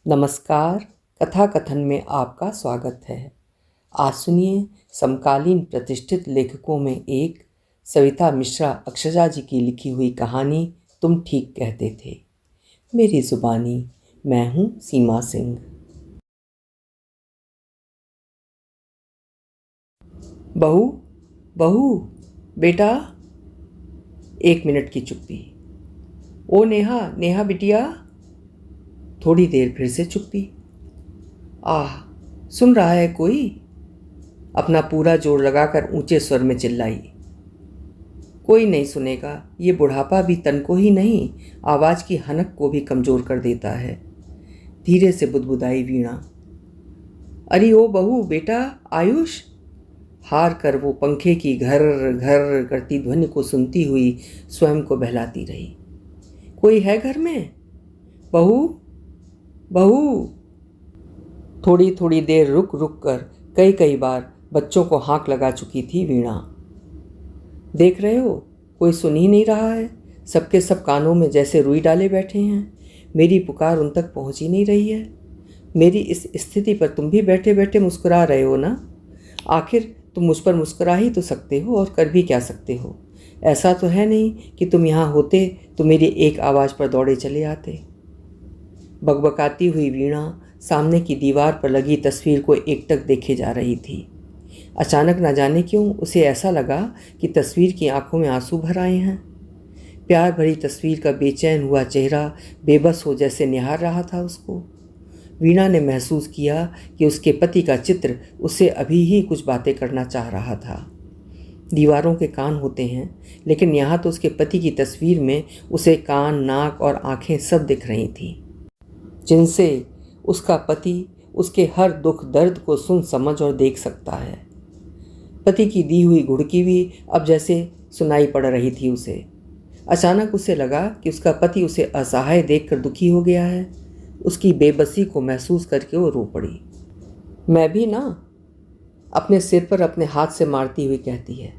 नमस्कार। कथा कथन में आपका स्वागत है। आज सुनिए समकालीन प्रतिष्ठित लेखकों में एक सविता मिश्रा अक्षरा जी की लिखी हुई कहानी तुम ठीक कहते थे। मेरी जुबानी, मैं हूँ सीमा सिंह। बहू, बहू, बेटा। 1 मिनट की चुप्पी। ओ नेहा, नेहा बिटिया। थोड़ी देर फिर से चुप्पी। आह, सुन रहा है कोई? अपना पूरा जोर लगाकर ऊंचे स्वर में चिल्लाई। कोई नहीं सुनेगा। ये बुढ़ापा भी तन को ही नहीं, आवाज की हनक को भी कमजोर कर देता है। धीरे से बुदबुदाई वीणा। अरे ओ बहू, बेटा आयुष। हार कर वो पंखे की घर घर करती ध्वनि को सुनती हुई स्वयं को बहलाती रही। कोई है घर में? बहू, बहू। थोड़ी थोड़ी देर रुक रुक कर कई कई बार बच्चों को हाँक लगा चुकी थी वीणा। देख रहे हो, कोई सुन ही नहीं रहा है। सबके सब कानों में जैसे रुई डाले बैठे हैं। मेरी पुकार उन तक पहुंच ही नहीं रही है। मेरी इस स्थिति पर तुम भी बैठे बैठे मुस्कुरा रहे हो ना। आखिर तुम मुझ पर मुस्कुरा ही तो सकते हो, और कर भी क्या सकते हो। ऐसा तो है नहीं कि तुम यहाँ होते तो मेरी एक आवाज़ पर दौड़े चले आते। बकबकाती हुई वीणा सामने की दीवार पर लगी तस्वीर को एकटक देखे जा रही थी। अचानक न जाने क्यों उसे ऐसा लगा कि तस्वीर की आंखों में आंसू भर आए हैं। प्यार भरी तस्वीर का बेचैन हुआ चेहरा बेबस हो जैसे निहार रहा था उसको। वीणा ने महसूस किया कि उसके पति का चित्र उससे अभी ही कुछ बातें करना चाह रहा था। दीवारों के कान होते हैं, लेकिन यहाँ तो उसके पति की तस्वीर में उसे कान, नाक और आंखें सब दिख रही थीं, जिनसे उसका पति उसके हर दुख दर्द को सुन समझ और देख सकता है। पति की दी हुई घुड़की भी अब जैसे सुनाई पड़ रही थी उसे। अचानक उसे लगा कि उसका पति उसे असहाय देखकर दुखी हो गया है। उसकी बेबसी को महसूस करके वो रो पड़ी। मैं भी ना, अपने सिर पर अपने हाथ से मारती हुई कहती है।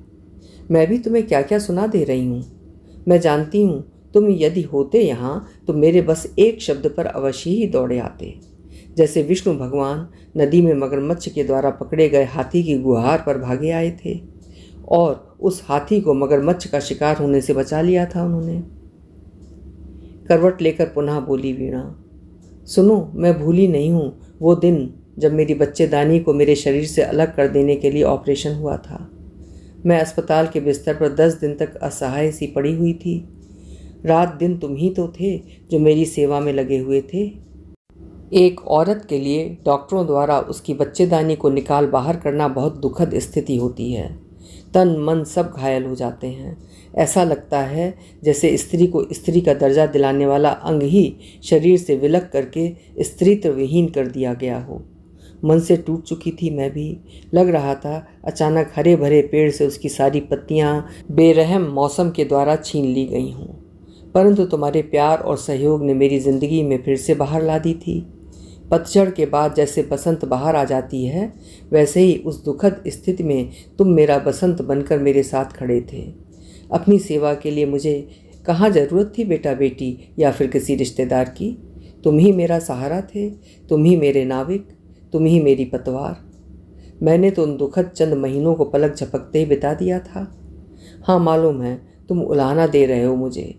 मैं भी तुम्हें क्या क्या सुना दे रही हूँ। मैं जानती हूँ तुम यदि होते यहाँ तो मेरे बस एक शब्द पर अवश्य ही दौड़े आते, जैसे विष्णु भगवान नदी में मगरमच्छ के द्वारा पकड़े गए हाथी की गुहार पर भागे आए थे, और उस हाथी को मगरमच्छ का शिकार होने से बचा लिया था उन्होंने। करवट लेकर पुनः बोली वीणा। सुनो, मैं भूली नहीं हूँ वो दिन जब मेरी बच्चेदानी को मेरे शरीर से अलग कर देने के लिए ऑपरेशन हुआ था। मैं अस्पताल के बिस्तर पर 10 दिन तक असहाय सी पड़ी हुई थी। रात दिन तुम ही तो थे जो मेरी सेवा में लगे हुए थे। एक औरत के लिए डॉक्टरों द्वारा उसकी बच्चेदानी को निकाल बाहर करना बहुत दुखद स्थिति होती है। तन मन सब घायल हो जाते हैं। ऐसा लगता है जैसे स्त्री को स्त्री का दर्जा दिलाने वाला अंग ही शरीर से विलग करके स्त्रीत्व विहीन कर दिया गया हो। मन से टूट चुकी थी मैं भी। लग रहा था अचानक हरे भरे पेड़ से उसकी सारी पत्तियां बेरहम मौसम के द्वारा छीन ली गई हों। परंतु तुम्हारे प्यार और सहयोग ने मेरी ज़िंदगी में फिर से बाहर ला दी थी। पतझड़ के बाद जैसे बसंत बाहर आ जाती है, वैसे ही उस दुखद स्थिति में तुम मेरा बसंत बनकर मेरे साथ खड़े थे। अपनी सेवा के लिए मुझे कहाँ ज़रूरत थी बेटा बेटी या फिर किसी रिश्तेदार की। तुम ही मेरा सहारा थे, तुम ही मेरे नाविक, तुम ही मेरी पतवार। मैंने तो उन दुखद चंद महीनों को पलक झपकते ही बिता दिया था। हाँ, मालूम है तुम उलाहना दे रहे हो मुझे।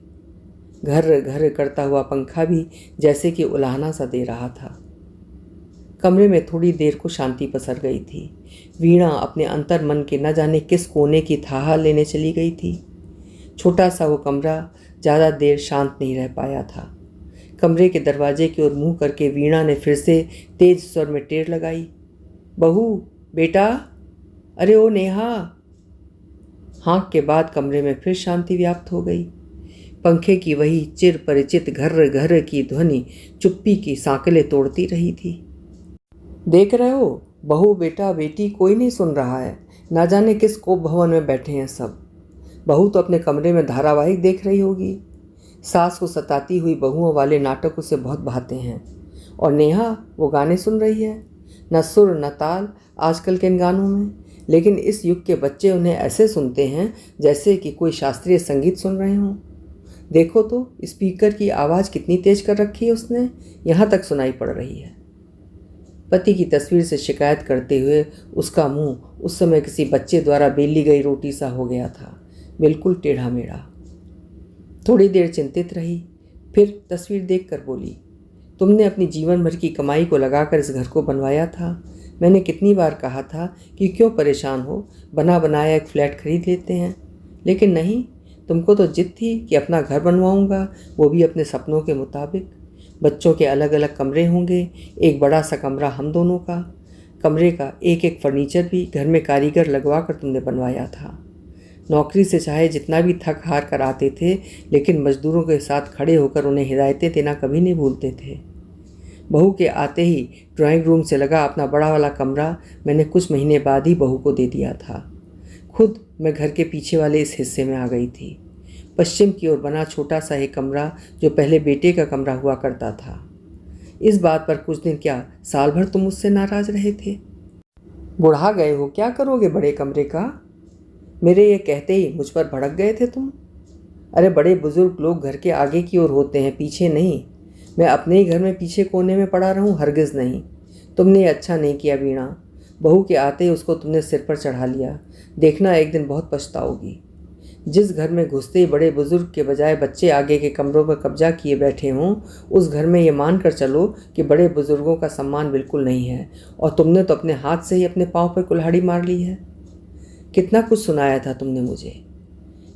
घर घर करता हुआ पंखा भी जैसे कि उलाहना सा दे रहा था। कमरे में थोड़ी देर को शांति पसर गई थी। वीणा अपने अंतर मन के न जाने किस कोने की थाह लेने चली गई थी। छोटा सा वो कमरा ज़्यादा देर शांत नहीं रह पाया था। कमरे के दरवाजे की ओर मुंह करके वीणा ने फिर से तेज स्वर में टेर लगाई। बहू, बेटा, अरे ओ नेहा। हाँक के बाद कमरे में फिर शांति व्याप्त हो गई। पंखे की वही चिर परिचित घर घर की ध्वनि चुप्पी की सांकलें तोड़ती रही थी। देख रहे हो, बहू बेटा बेटी कोई नहीं सुन रहा है। ना जाने किस कोप भवन में बैठे हैं सब। बहू तो अपने कमरे में धारावाहिक देख रही होगी। सास को सताती हुई बहुओं वाले नाटक उसे बहुत भाते हैं। और नेहा वो गाने सुन रही है। न सुर न ताल आजकल के इन गानों में, लेकिन इस युग के बच्चे उन्हें ऐसे सुनते हैं जैसे कि कोई शास्त्रीय संगीत सुन रहे हों। देखो तो स्पीकर की आवाज़ कितनी तेज कर रखी है उसने, यहाँ तक सुनाई पड़ रही है। पति की तस्वीर से शिकायत करते हुए उसका मुंह उस समय किसी बच्चे द्वारा बेली गई रोटी सा हो गया था, बिल्कुल टेढ़ा मेढ़ा। थोड़ी देर चिंतित रही, फिर तस्वीर देखकर बोली, तुमने अपनी जीवन भर की कमाई को लगाकर इस घर को बनवाया था। मैंने कितनी बार कहा था कि क्यों परेशान हो, बना बनाया एक फ्लैट खरीद लेते हैं, लेकिन नहीं, तुमको तो जिद थी कि अपना घर बनवाऊंगा, वो भी अपने सपनों के मुताबिक। बच्चों के अलग अलग कमरे होंगे, एक बड़ा सा कमरा हम दोनों का। कमरे का एक एक फर्नीचर भी घर में कारीगर लगवा कर तुमने बनवाया था। नौकरी से चाहे जितना भी थक हार कर आते थे, लेकिन मजदूरों के साथ खड़े होकर उन्हें हिदायतें देना कभी नहीं भूलते थे। बहू के आते ही ड्राइंग रूम से लगा अपना बड़ा वाला कमरा मैंने कुछ महीने बाद ही बहू को दे दिया था। खुद मैं घर के पीछे वाले इस हिस्से में आ गई थी। पश्चिम की ओर बना छोटा सा एक कमरा जो पहले बेटे का कमरा हुआ करता था। इस बात पर कुछ दिन क्या साल भर तुम मुझसे नाराज रहे थे। बुढ़ा गए हो, क्या करोगे बड़े कमरे का? मेरे ये कहते ही मुझ पर भड़क गए थे तुम। अरे बड़े बुजुर्ग लोग घर के आगे की ओर होते हैं, पीछे नहीं। मैं अपने ही घर में पीछे कोने में पड़ा रहूं? हरगिज़ नहीं। तुमने ये अच्छा नहीं किया वीणा। बहू के आते ही उसको तुमने सिर पर चढ़ा लिया। देखना एक दिन बहुत पछताओगी। जिस घर में घुसते ही बड़े बुजुर्ग के बजाय बच्चे आगे के कमरों पर कब्जा किए बैठे हों, उस घर में ये मान कर चलो कि बड़े बुजुर्गों का सम्मान बिल्कुल नहीं है, और तुमने तो अपने हाथ से ही अपने पाँव पर कुल्हाड़ी मार ली है। कितना कुछ सुनाया था तुमने मुझे।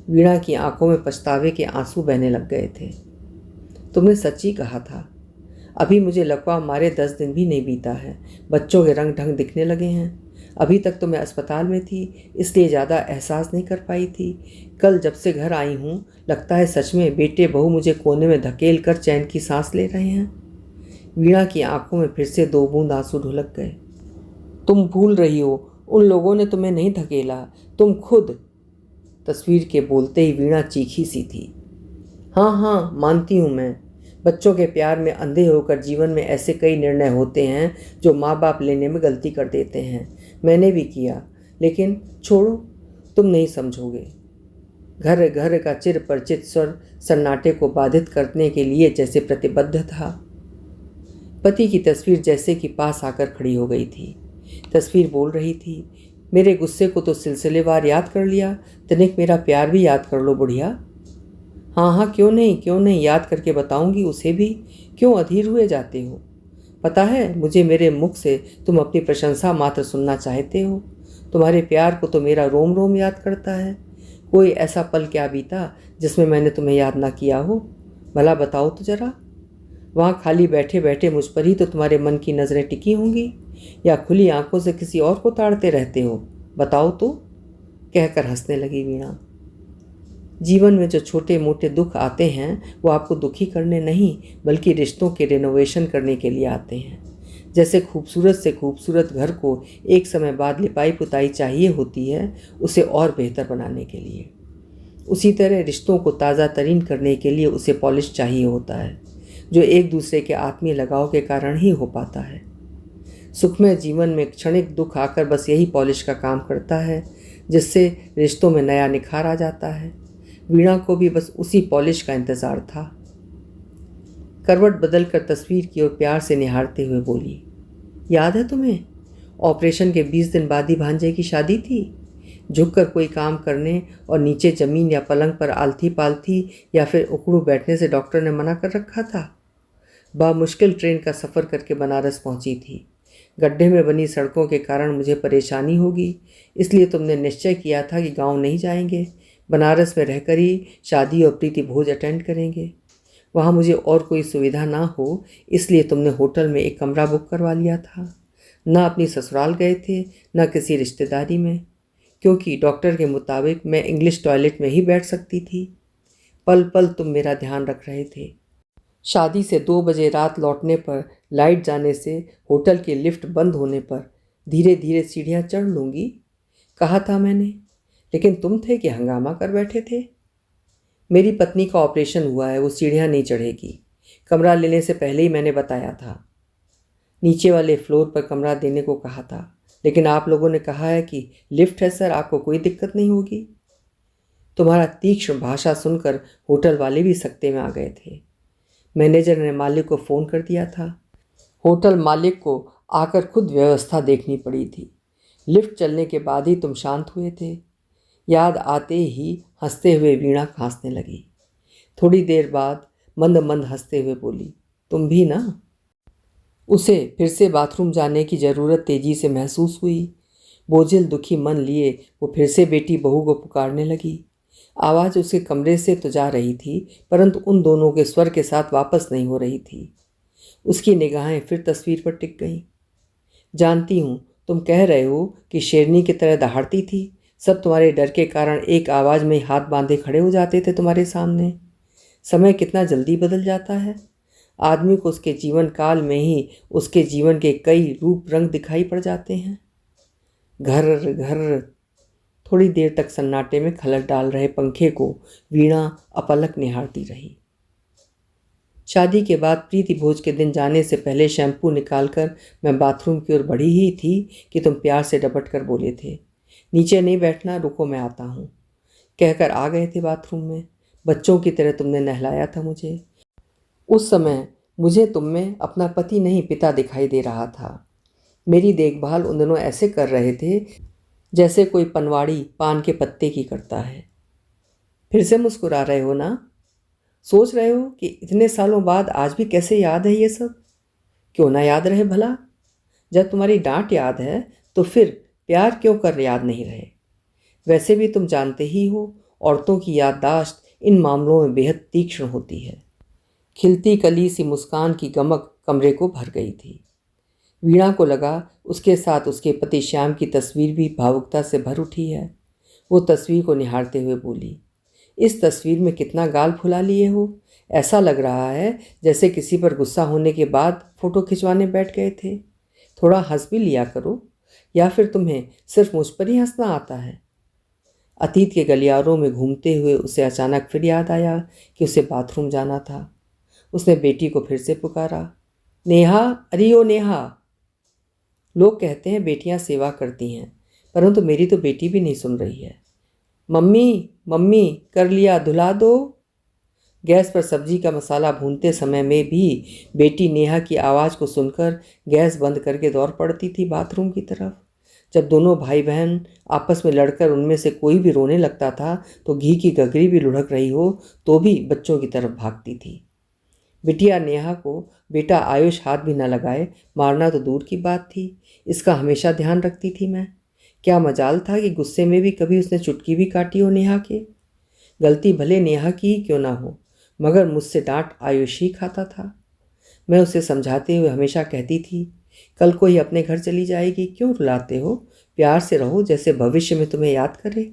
वीणा की आंखों में पछतावे के आंसू बहने लग गए थे। तुमने सच ही कहा था। अभी मुझे लकवा मारे 10 दिन भी नहीं बीता है, बच्चों के रंग ढंग दिखने लगे हैं। अभी तक तो मैं अस्पताल में थी, इसलिए ज़्यादा एहसास नहीं कर पाई थी। कल जब से घर आई हूँ, लगता है सच में बेटे बहू मुझे कोने में धकेल कर चैन की सांस ले रहे हैं। वीणा की आंखों में फिर से 2 बूंद आंसू ढुलक गए। तुम भूल रही हो, उन लोगों ने तुम्हें नहीं धकेला, तुम खुद। तस्वीर के बोलते ही वीणा चीखी सी थी। हाँ हाँ, मानती हूँ मैं। बच्चों के प्यार में अंधे होकर जीवन में ऐसे कई निर्णय होते हैं जो माँ बाप लेने में गलती कर देते हैं। मैंने भी किया, लेकिन छोड़ो, तुम नहीं समझोगे। घर घर का चिर परिचित स्वर सन्नाटे को बाधित करने के लिए जैसे प्रतिबद्ध था। पति की तस्वीर जैसे कि पास आकर खड़ी हो गई थी। तस्वीर बोल रही थी, मेरे गुस्से को तो सिलसिलेवार याद कर लिया, तनिक मेरा प्यार भी याद कर लो बुढ़िया। हाँ हाँ, क्यों नहीं, याद करके बताऊंगी उसे भी। क्यों अधीर हुए जाते हो? पता है मुझे, मेरे मुख से तुम अपनी प्रशंसा मात्र सुनना चाहते हो। तुम्हारे प्यार को तो मेरा रोम रोम याद करता है। कोई ऐसा पल क्या बीता जिसमें मैंने तुम्हें याद ना किया हो? भला बताओ तो जरा। वहाँ खाली बैठे बैठे मुझ पर ही तो तुम्हारे मन की नज़रें टिकी होंगी, या खुली आंखों से किसी और को ताड़ते रहते हो? बताओ तो, कहकर हंसने लगी वीणा। जीवन में जो छोटे मोटे दुख आते हैं वो आपको दुखी करने नहीं, बल्कि रिश्तों के रिनोवेशन करने के लिए आते हैं। जैसे खूबसूरत से खूबसूरत घर को एक समय बाद लिपाई पुताई चाहिए होती है, उसे और बेहतर बनाने के लिए, उसी तरह रिश्तों को ताज़ा तरीन करने के लिए उसे पॉलिश चाहिए होता है, जो एक दूसरे के आत्मीय लगाव के कारण ही हो पाता है। सुखमय जीवन में क्षणिक दुख आकर बस यही पॉलिश का काम करता है, जिससे रिश्तों में नया निखार आ जाता है। वीणा को भी बस उसी पॉलिश का इंतज़ार था। करवट बदलकर तस्वीर की ओर प्यार से निहारते हुए बोली, याद है तुम्हें, ऑपरेशन के 20 दिन बाद ही भांजे की शादी थी। झुककर कोई काम करने और नीचे ज़मीन या पलंग पर आलथी पालथी या फिर उकड़ू बैठने से डॉक्टर ने मना कर रखा था। बामुश्किल ट्रेन का सफ़र करके बनारस पहुंची थी। गड्ढे में बनी सड़कों के कारण मुझे परेशानी होगी, इसलिए तुमने निश्चय किया था कि गांव नहीं जाएंगे, बनारस में रहकर ही शादी और प्रीति भोज अटेंड करेंगे। वहाँ मुझे और कोई सुविधा ना हो, इसलिए तुमने होटल में एक कमरा बुक करवा लिया था। ना अपनी ससुराल गए थे, ना किसी रिश्तेदारी में, क्योंकि डॉक्टर के मुताबिक मैं इंग्लिश टॉयलेट में ही बैठ सकती थी। पल पल तुम मेरा ध्यान रख रहे थे। शादी से 2 बजे रात लौटने पर, लाइट जाने से, होटल की लिफ्ट बंद होने पर धीरे धीरे सीढ़ियाँ चढ़ लूँगी, कहा था मैंने, लेकिन तुम थे कि हंगामा कर बैठे थे। मेरी पत्नी का ऑपरेशन हुआ है, वो सीढ़ियाँ नहीं चढ़ेगी। कमरा लेने से पहले ही मैंने बताया था। नीचे वाले फ्लोर पर कमरा देने को कहा था, लेकिन आप लोगों ने कहा है कि लिफ्ट है सर, आपको कोई दिक्कत नहीं होगी। तुम्हारा तीक्ष्ण भाषा सुनकर होटल वाले भी सकते में आ गए थे। मैनेजर ने मालिक को फ़ोन कर दिया था। होटल मालिक को आकर खुद व्यवस्था देखनी पड़ी थी। लिफ्ट चलने के बाद ही तुम शांत हुए थे। याद आते ही हंसते हुए वीणा खांसने लगी। थोड़ी देर बाद मंद मंद हंसते हुए बोली, तुम भी ना। उसे फिर से बाथरूम जाने की ज़रूरत तेजी से महसूस हुई। बोझिल दुखी मन लिए वो फिर से बेटी बहू को पुकारने लगी। आवाज़ उसके कमरे से तो जा रही थी, परंतु उन दोनों के स्वर के साथ वापस नहीं हो रही थी। उसकी निगाहें फिर तस्वीर पर टिक गईं। जानती हूँ तुम कह रहे हो कि शेरनी की तरह दहाड़ती थी। सब तुम्हारे डर के कारण एक आवाज़ में हाथ बांधे खड़े हो जाते थे तुम्हारे सामने। समय कितना जल्दी बदल जाता है। आदमी को उसके जीवन काल में ही उसके जीवन के कई रूप रंग दिखाई पड़ जाते हैं। घर घर। थोड़ी देर तक सन्नाटे में खलल डाल रहे पंखे को वीणा अपलक निहारती रही। शादी के बाद प्रीति भोज के दिन जाने से पहले शैम्पू निकालकर मैं बाथरूम की ओर बढ़ी ही थी कि तुम प्यार से डपट कर बोले थे, नीचे नहीं बैठना, रुको मैं आता हूँ। कहकर आ गए थे बाथरूम में। बच्चों की तरह तुमने नहलाया था मुझे। उस समय मुझे तुम में अपना पति नहीं पिता दिखाई दे रहा था। मेरी देखभाल उन दिनों ऐसे कर रहे थे जैसे कोई पनवाड़ी पान के पत्ते की करता है। फिर से मुस्कुरा रहे हो ना? सोच रहे हो कि इतने सालों बाद आज भी कैसे याद है ये सब? क्यों ना याद रहे भला? जब तुम्हारी डांट याद है तो फिर प्यार क्यों कर याद नहीं रहे? वैसे भी तुम जानते ही हो, औरतों की याददाश्त इन मामलों में बेहद तीक्ष्ण होती है। खिलती कली सी मुस्कान की गमक कमरे को भर गई थी। वीणा को लगा उसके साथ उसके पति श्याम की तस्वीर भी भावुकता से भर उठी है। वो तस्वीर को निहारते हुए बोली, इस तस्वीर में कितना गाल फुला लिए हो। ऐसा लग रहा है जैसे किसी पर गुस्सा होने के बाद फ़ोटो खिंचवाने बैठ गए थे। थोड़ा हंस भी लिया करो, या फिर तुम्हें सिर्फ मुझ पर ही हंसना आता है? अतीत के गलियारों में घूमते हुए उसे अचानक फिर याद आया कि उसे बाथरूम जाना था। उसने बेटी को फिर से पुकारा, नेहा, अरे ओ नेहा। लोग कहते हैं बेटियां सेवा करती हैं, परंतु मेरी तो बेटी भी नहीं सुन रही है। मम्मी मम्मी, कर लिया, धुला दो। गैस पर सब्जी का मसाला भूनते समय में भी बेटी नेहा की आवाज़ को सुनकर गैस बंद करके दौड़ पड़ती थी बाथरूम की तरफ। जब दोनों भाई बहन आपस में लड़कर उनमें से कोई भी रोने लगता था तो घी की गगरी भी लुढ़क रही हो तो भी बच्चों की तरफ भागती थी। बिटिया नेहा को बेटा आयुष हाथ भी न लगाए, मारना तो दूर की बात थी। इसका हमेशा ध्यान रखती थी मैं। क्या मजाल था कि गुस्से में भी कभी उसने चुटकी भी काटी हो नेहा के। गलती भले नेहा की ही क्यों ना हो, मगर मुझसे डांट आयुष ही खाता था। मैं उसे समझाते हुए हमेशा कहती थी, कल को ही अपने घर चली जाएगी, क्यों रुलाते हो? प्यार से रहो, जैसे भविष्य में तुम्हें याद करे।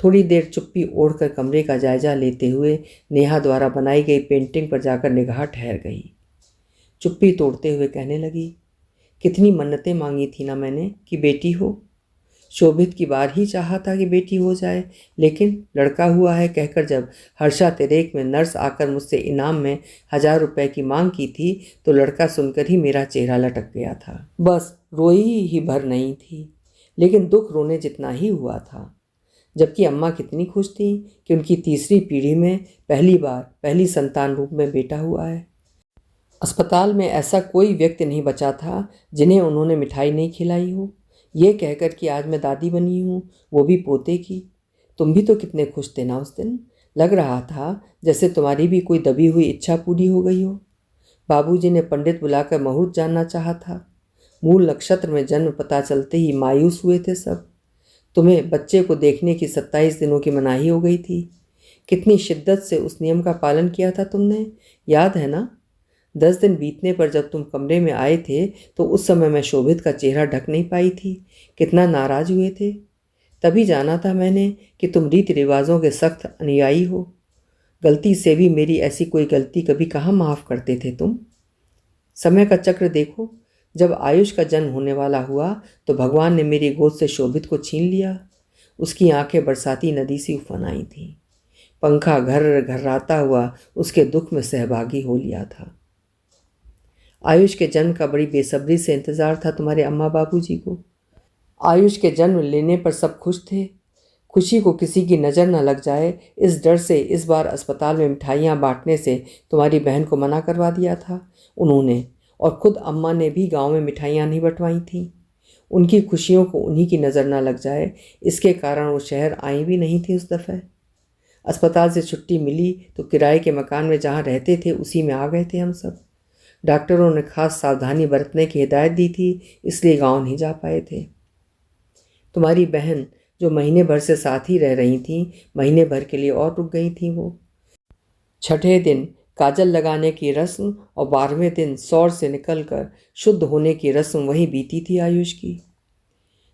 थोड़ी देर चुप्पी ओढ़कर कमरे का जायजा लेते हुए नेहा द्वारा बनाई गई पेंटिंग पर जाकर निगाह ठहर गई। चुप्पी तोड़ते हुए कहने लगी, कितनी मन्नतें मांगी थी ना मैंने कि बेटी हो। शोभित की बार ही चाहा था कि बेटी हो जाए, लेकिन लड़का हुआ है कहकर जब हर्षा तिरेक में नर्स आकर मुझसे इनाम में 1000 रुपये की मांग की थी तो लड़का सुनकर ही मेरा चेहरा लटक गया था। बस रोई ही भर नहीं थी, लेकिन दुख रोने जितना ही हुआ था। जबकि अम्मा कितनी खुश थी कि उनकी तीसरी पीढ़ी में पहली बार पहली संतान रूप में बेटा हुआ है। अस्पताल में ऐसा कोई व्यक्ति नहीं बचा था जिन्हें उन्होंने मिठाई नहीं खिलाई हो, ये कहकर कि आज मैं दादी बनी हूँ, वो भी पोते की। तुम भी तो कितने खुश थे ना उस दिन। लग रहा था जैसे तुम्हारी भी कोई दबी हुई इच्छा पूरी हो गई हो। बाबूजी ने पंडित बुलाकर मुहूर्त जानना चाहा था। मूल नक्षत्र में जन्म पता चलते ही मायूस हुए थे सब। तुम्हें बच्चे को देखने की 27 दिनों की मनाही हो गई थी। कितनी शिद्दत से उस नियम का पालन किया था तुमने, याद है ना? 10 दिन बीतने पर जब तुम कमरे में आए थे तो उस समय मैं शोभित का चेहरा ढक नहीं पाई थी। कितना नाराज हुए थे। तभी जाना था मैंने कि तुम रीति रिवाजों के सख्त अनुयायी हो। गलती से भी मेरी ऐसी कोई गलती कभी कहाँ माफ़ करते थे तुम। समय का चक्र देखो, जब आयुष का जन्म होने वाला हुआ तो भगवान ने मेरी गोद से शोभित को छीन लिया। उसकी आंखें बरसाती नदी सी उफन आई थीं। पंखा घर घर्राता हुआ उसके दुख में सहभागी हो लिया था। आयुष के जन्म का बड़ी बेसब्री से इंतज़ार था तुम्हारे अम्मा बाबूजी को। आयुष के जन्म लेने पर सब खुश थे। खुशी को किसी की नज़र न लग जाए, इस डर से इस बार अस्पताल में मिठाइयाँ बांटने से तुम्हारी बहन को मना करवा दिया था उन्होंने, और ख़ुद अम्मा ने भी गांव में मिठाइयाँ नहीं बंटवाई थीं। उनकी खुशियों को उन्हीं की नज़र न लग जाए, इसके कारण वो शहर आई भी नहीं थी उस दफ़े। अस्पताल से छुट्टी मिली तो किराए के मकान में जहाँ रहते थे उसी में आ गए थे हम सब। डॉक्टरों ने खास सावधानी बरतने की हिदायत दी थी, इसलिए गांव नहीं जा पाए थे। तुम्हारी बहन जो महीने भर से साथ ही रह रही थीं, महीने भर के लिए और रुक गई थीं वो। छठे दिन काजल लगाने की रस्म और 12वें दिन सौर से निकलकर शुद्ध होने की रस्म वही बीती थी आयुष की।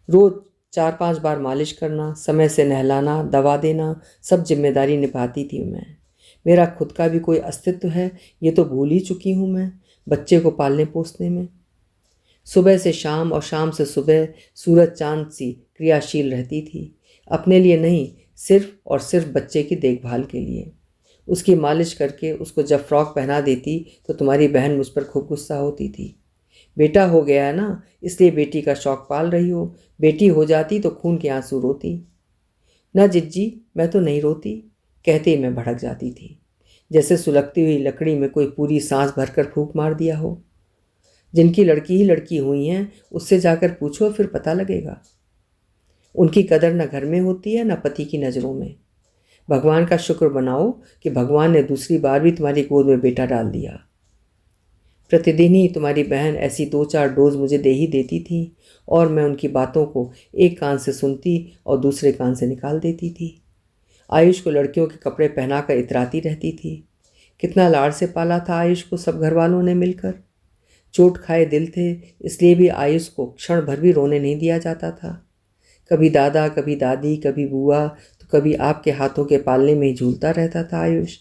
रोज़ 4-5 बार मालिश करना, समय से नहलाना, दवा देना, सब जिम्मेदारी निभाती थी मैं। मेरा खुद का भी कोई अस्तित्व है ये तो भूल ही चुकी हूँ मैं बच्चे को पालने पोसने में। सुबह से शाम और शाम से सुबह सूरज चांद सी क्रियाशील रहती थी, अपने लिए नहीं, सिर्फ और सिर्फ बच्चे की देखभाल के लिए। उसकी मालिश करके उसको जब फ्रॉक पहना देती तो तुम्हारी बहन मुझ पर खूब गुस्सा होती थी। बेटा हो गया है ना, इसलिए बेटी का शौक पाल रही हो, बेटी हो जाती तो खून के आंसू रोती। ना जिज्जी, मैं तो नहीं रोती, कहते ही मैं भड़क जाती थी, जैसे सुलगती हुई लकड़ी में कोई पूरी सांस भरकर फूंक मार दिया हो। जिनकी लड़की ही लड़की हुई हैं उससे जाकर पूछो, फिर पता लगेगा। उनकी कदर न घर में होती है न पति की नज़रों में। भगवान का शुक्र बनाओ कि भगवान ने दूसरी बार भी तुम्हारी गोद में बेटा डाल दिया। प्रतिदिन ही तुम्हारी बहन ऐसी 2-4 डोज मुझे दे ही देती थी और मैं उनकी बातों को एक कान से सुनती और दूसरे कान से निकाल देती थी। आयुष को लड़कियों के कपड़े पहनाकर इतराती रहती थी। कितना लाड़ से पाला था आयुष को सब घर वालों ने मिलकर। चोट खाए दिल थे, इसलिए भी आयुष को क्षण भर भी रोने नहीं दिया जाता था। कभी दादा, कभी दादी, कभी बुआ, तो कभी आपके हाथों के पालने में ही झूलता रहता था आयुष।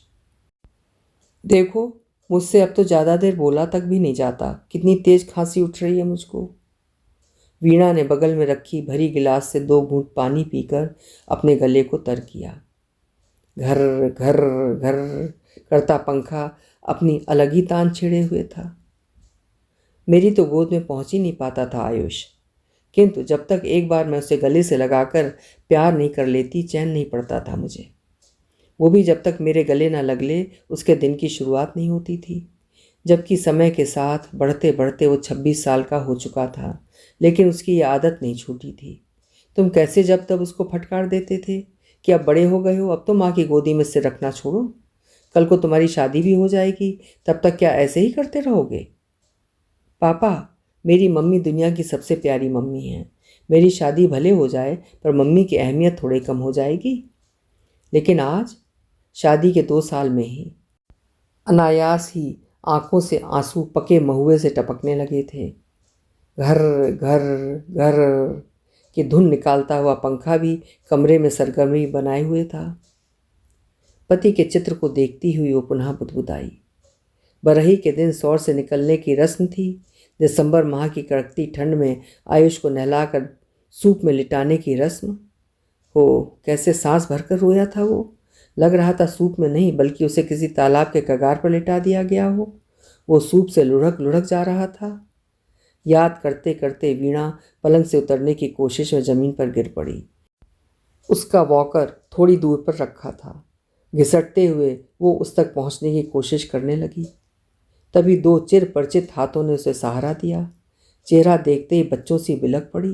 देखो, मुझसे अब तो ज़्यादा देर बोला तक भी नहीं जाता, कितनी तेज़ खांसी उठ रही है मुझको। वीणा ने बगल में रखी भरी गिलास से 2 घूंट पानी पीकर अपने गले को तर किया। घर घर घर करता पंखा अपनी अलग ही तान छेड़े हुए था। मेरी तो गोद में पहुंच ही नहीं पाता था आयुष, किंतु जब तक एक बार मैं उसे गले से लगाकर प्यार नहीं कर लेती चैन नहीं पड़ता था मुझे। वो भी जब तक मेरे गले ना लग ले उसके दिन की शुरुआत नहीं होती थी। जबकि समय के साथ बढ़ते बढ़ते वो 26 साल का हो चुका था, लेकिन उसकी ये आदत नहीं छूटी थी। तुम कैसे जब तब उसको फटकार देते थे कि अब बड़े हो गए हो, अब तो माँ की गोदी में सिर रखना छोड़ो, कल को तुम्हारी शादी भी हो जाएगी, तब तक क्या ऐसे ही करते रहोगे? पापा, मेरी मम्मी दुनिया की सबसे प्यारी मम्मी है। मेरी शादी भले हो जाए पर मम्मी की अहमियत थोड़ी कम हो जाएगी। लेकिन आज शादी के 2 साल में ही अनायास ही आंखों से आंसू पके महुए से टपकने लगे थे। घर घर घर की धुन निकालता हुआ पंखा भी कमरे में सरगर्मी बनाए हुए था। पति के चित्र को देखती हुई वो पुनः बुदबुदाई। बरही के दिन सौर से निकलने की रस्म थी। दिसंबर माह की कड़कती ठंड में आयुष को नहलाकर सूप में लिटाने की रस्म। हो, कैसे सांस भरकर रोया था वो। लग रहा था सूप में नहीं बल्कि उसे किसी तालाब के कगार पर लिटा दिया गया हो। वो सूप से लुढ़क लुढ़क जा रहा था। याद करते करते वीणा पलंग से उतरने की कोशिश में ज़मीन पर गिर पड़ी। उसका वॉकर थोड़ी दूर पर रखा था। घिसटते हुए वो उस तक पहुंचने की कोशिश करने लगी। तभी 2 चिर परिचित हाथों ने उसे सहारा दिया। चेहरा देखते ही बच्चों सी बिलक पड़ी।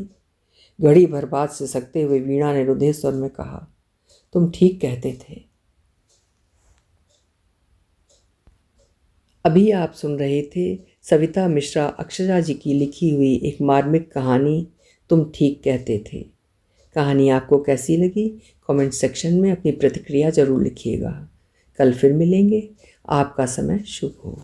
घड़ी भर बात से सकते हुए वीणा ने रुधिर स्वर में कहा, तुम ठीक कहते थे। अभी आप सुन रहे थे सविता मिश्रा अक्षरा जी की लिखी हुई एक मार्मिक कहानी, तुम ठीक कहते थे। कहानी आपको कैसी लगी कमेंट सेक्शन में अपनी प्रतिक्रिया ज़रूर लिखिएगा। कल फिर मिलेंगे। आपका समय शुभ हो।